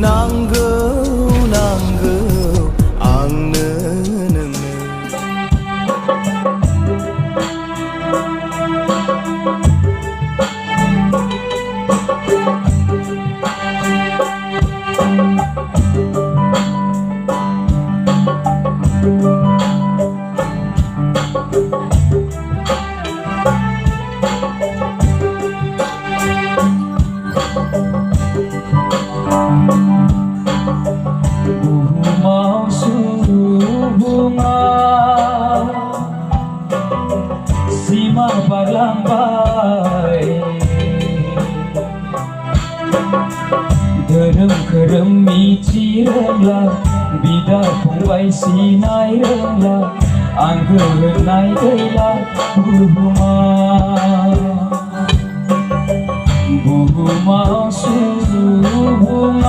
नांगौ नांगौ आंनो नोंनो Bumaw subungan Sima berlambai Derem kerem mici renglah Bida fungbai sinai renglah Angge henai gailah Bumaw subungan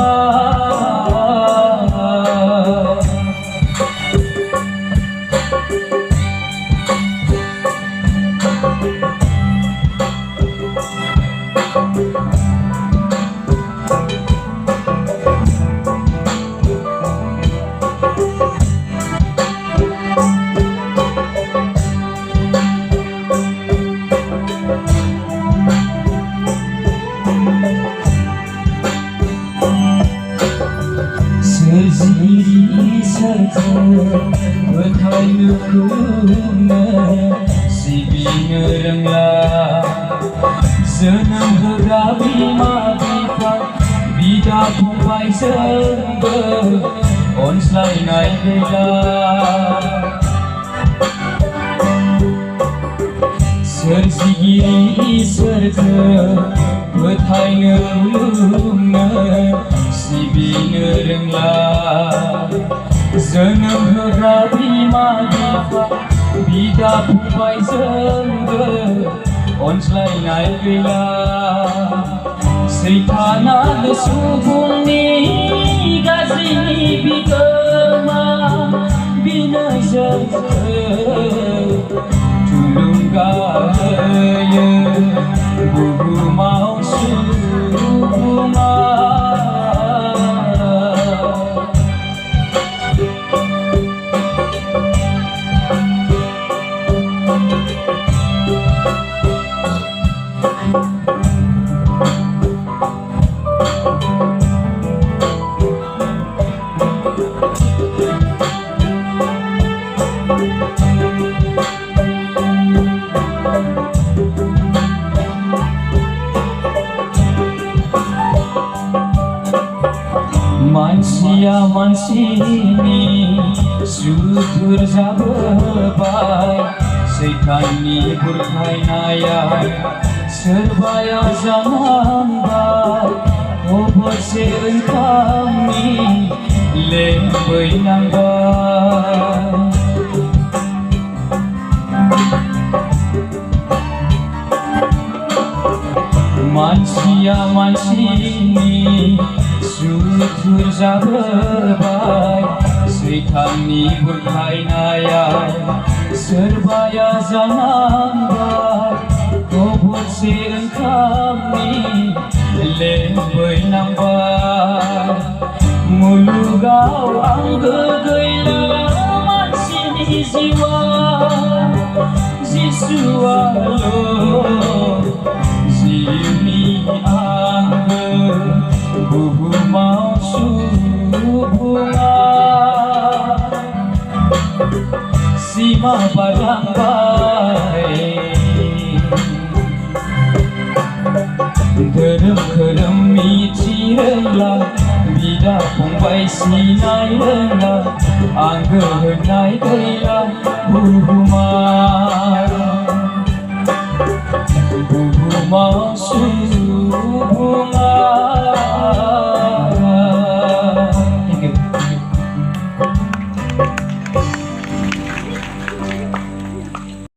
Sejiri saja bertanya kena Sibina renglah Senang gerabi mabifat Bida kumpai sember On selai naik bela Serzigiri serta bertanya kena Sibina renglah Senang gerabi mabifat Bida kumpai sember On selai naik bela Seitana lesubun ni Gazini bigama Bina jasa Tulung gaya Bumaw subungan Manusia mansini Syukur zabebai Sekani burkai nayai Serbaya zaman bai Obor seren kami Lembai nangbai Manusia mansini Syukur zabebai Sekani burkai nayai Serbaya zaman bai Kobot seren kami Lembai nangbai Mulugau angge gailah Mansini jiwa Jisua lo Zini angge Bumaw subungan Sima barangbai Derem kerem mici renglah Bida fungbai sinai renglah Angge henai gailah Bumaw subungan